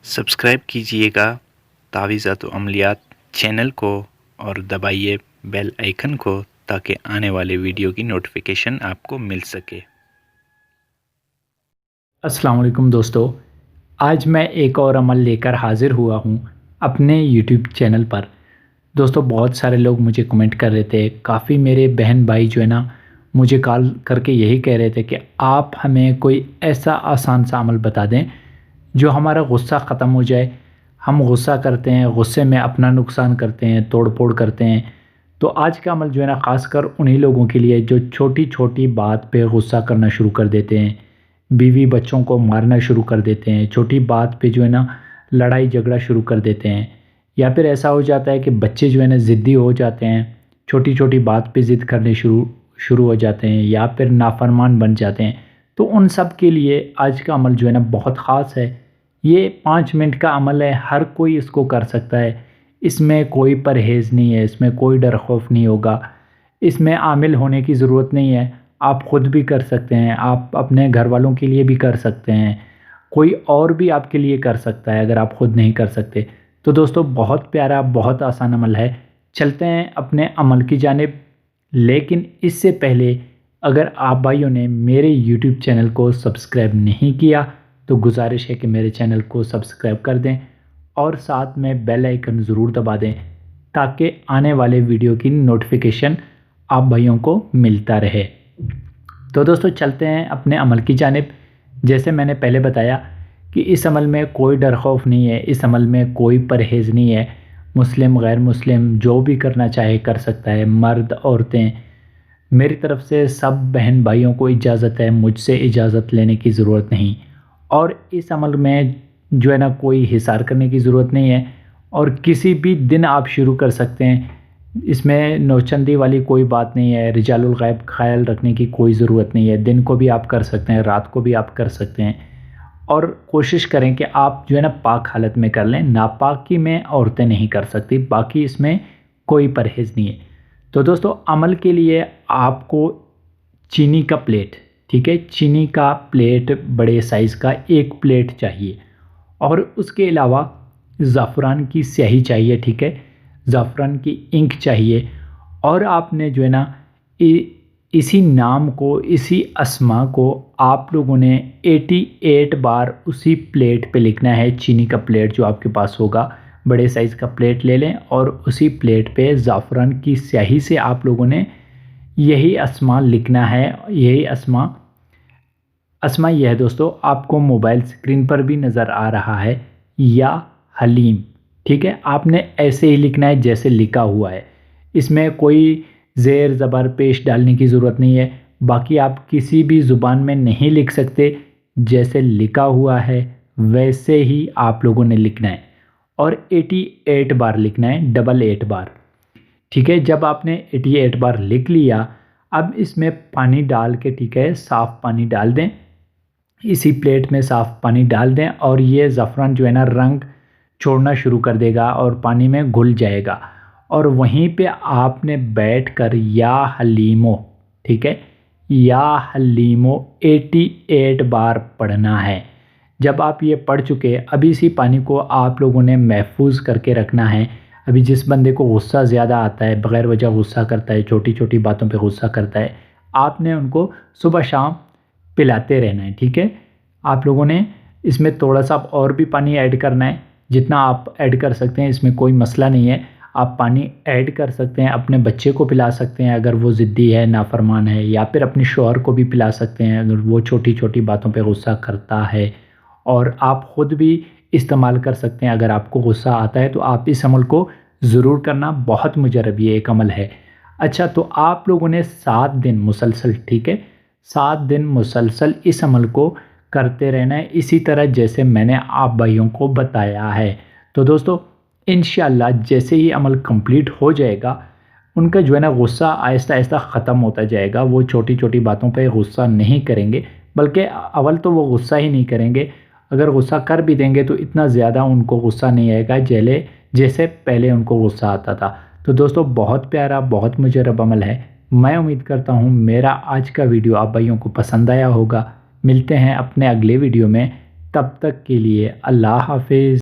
Subscribe कीजिएगा तावीज़ात व अमलियात channel को और दबाइए बेल आइकन को ताकि आने वाले वीडियो की नोटिफिकेशन आपको मिल सके। अस्सलाम वालेकुम दोस्तों, आज मैं एक और अमल लेकर हाज़िर हुआ हूँ अपने यूट्यूब चैनल पर। दोस्तों बहुत सारे लोग मुझे कमेंट कर रहे थे, काफ़ी मेरे बहन भाई जो है ना मुझे कॉल करके यही कह रहे थे कि आप हमें कोई ऐसा आसान सा अमल बता दें जो हमारा गुस्सा ख़त्म हो जाए। हम गुस्सा करते हैं, गुस्से में अपना नुकसान करते हैं, तोड़ फोड़ करते हैं। तो आज का अमल जो है ना ख़ासकर उन्हीं लोगों के लिए जो छोटी छोटी बात पे गुस्सा करना शुरू कर देते हैं, बीवी बच्चों को मारना शुरू कर देते हैं, छोटी बात पे जो है ना लड़ाई झगड़ा शुरू कर देते हैं, या फिर ऐसा हो जाता है कि बच्चे जो है ना ज़िद्दी हो जाते हैं, छोटी छोटी बात पे ज़िद करने शुरू शुरू हो जाते हैं या फिर नाफरमान बन जाते हैं। तो उन सब के लिए आज का अमल जो है ना बहुत ख़ास है। ये 5 मिनट का अमल है, हर कोई इसको कर सकता है। इसमें कोई परहेज़ नहीं है, इसमें कोई डर खौफ नहीं होगा, इसमें आमिल होने की ज़रूरत नहीं है। आप ख़ुद भी कर सकते हैं, आप अपने घर वालों के लिए भी कर सकते हैं, कोई और भी आपके लिए कर सकता है अगर आप ख़ुद नहीं कर सकते। तो दोस्तों बहुत प्यारा, बहुत आसान अमल है। चलते हैं अपने अमल की जानिब। लेकिन इससे पहले अगर आप भाइयों ने मेरे यूट्यूब चैनल को सब्सक्राइब नहीं किया तो गुजारिश है कि मेरे चैनल को सब्सक्राइब कर दें और साथ में बेल आइकन ज़रूर दबा दें ताकि आने वाले वीडियो की नोटिफिकेशन आप भाइयों को मिलता रहे। तो दोस्तों चलते हैं अपने अमल की जानिब। जैसे मैंने पहले बताया कि इस अमल में कोई डर खौफ नहीं है, इस अमल में कोई परहेज़ नहीं है। मुस्लिम गैर मुस्लिम जो भी करना चाहे कर सकता है, मर्द औरतें। मेरी तरफ से सब बहन भाइयों को इजाज़त है, मुझसे इजाज़त लेने की ज़रूरत नहीं। और इस अमल में जो है ना कोई हिसार करने की ज़रूरत नहीं है और किसी भी दिन आप शुरू कर सकते हैं। इसमें नौचंदी वाली कोई बात नहीं है, रिजालुल गैब ख्याल रखने की कोई ज़रूरत नहीं है। दिन को भी आप कर सकते हैं, रात को भी आप कर सकते हैं। और कोशिश करें कि आप जो है ना पाक हालत में कर लें, नापाकी में औरतें नहीं कर सकती, बाकी इसमें कोई परहेज़ नहीं है। तो दोस्तों अमल के लिए आपको चीनी का प्लेट, ठीक है, चीनी का प्लेट बड़े साइज़ का 1 प्लेट चाहिए और उसके अलावा ज़ाफ़रान की स्याही चाहिए, ठीक है, ज़ाफ़रान की इंक चाहिए। और आपने जो है ना इसी नाम को, इसी अस्मा को आप लोगों ने 88 बार उसी प्लेट पे लिखना है। चीनी का प्लेट जो आपके पास होगा, बड़े साइज़ का प्लेट ले लें और उसी प्लेट पे ज़ाफ़रान की स्याही से आप लोगों ने यही अस्मा लिखना है। यही अस्मा यह है दोस्तों, आपको मोबाइल स्क्रीन पर भी नज़र आ रहा है, या हलीम, ठीक है। आपने ऐसे ही लिखना है जैसे लिखा हुआ है, इसमें कोई ज़ेर ज़बर पेश डालने की ज़रूरत नहीं है। बाकी आप किसी भी ज़ुबान में नहीं लिख सकते, जैसे लिखा हुआ है वैसे ही आप लोगों ने लिखना है और 88 बार लिखना है, डबल 8 बार, ठीक है। जब आपने 88 बार लिख लिया, अब इसमें पानी डाल के, ठीक है, साफ़ पानी डाल दें, इसी प्लेट में साफ़ पानी डाल दें और ये ज़ाफ़रान जो है ना रंग छोड़ना शुरू कर देगा और पानी में घुल जाएगा। और वहीं पे आपने बैठकर या हलीमो, ठीक है, या हलीमो 88 बार पढ़ना है। जब आप ये पढ़ चुके, अभी इसी पानी को आप लोगों ने महफूज करके रखना है। अभी जिस बंदे को गुस्सा ज़्यादा आता है, बग़ैर वजह गुस्सा करता है, छोटी छोटी बातों पे गुस्सा करता है, आपने उनको सुबह शाम पिलाते रहना है, ठीक है। आप लोगों ने इसमें थोड़ा सा और भी पानी ऐड करना है, जितना आप ऐड कर सकते हैं, इसमें कोई मसला नहीं है। आप पानी ऐड कर सकते हैं, अपने बच्चे को पिला सकते हैं अगर वो ज़िद्दी है, नाफरमान है, या फिर अपने शौहर को भी पिला सकते हैं अगर वो छोटी छोटी बातों पे गुस्सा करता है। और आप ख़ुद भी इस्तेमाल कर सकते हैं। अगर आपको गुस्सा आता है तो आप इस अमल को ज़रूर करना, बहुत मुजरब ये एक अमल है। अच्छा, तो आप लोगों ने 7 दिन मुसलसल, ठीक है, 7 दिन मुसलसल इस अमल को करते रहना है, इसी तरह जैसे मैंने आप भाइयों को बताया है। तो दोस्तों इंशाअल्लाह जैसे ही अमल कंप्लीट हो जाएगा, उनका जो है ना गुस्सा आहिस्ता आहिस्ता ख़त्म होता जाएगा। वो छोटी छोटी बातों पे गुस्सा नहीं करेंगे, बल्कि अव्वल तो वो गुस्सा ही नहीं करेंगे। अगर गुस्सा कर भी देंगे तो इतना ज़्यादा उनको गुस्सा नहीं आएगा जैसे पहले उनको गुस्सा आता था। तो दोस्तों बहुत प्यारा, बहुत मुजरब अमल है। मैं उम्मीद करता हूँ मेरा आज का वीडियो आप भाइयों को पसंद आया होगा। मिलते हैं अपने अगले वीडियो में, तब तक के लिए अल्लाह हाफिज़।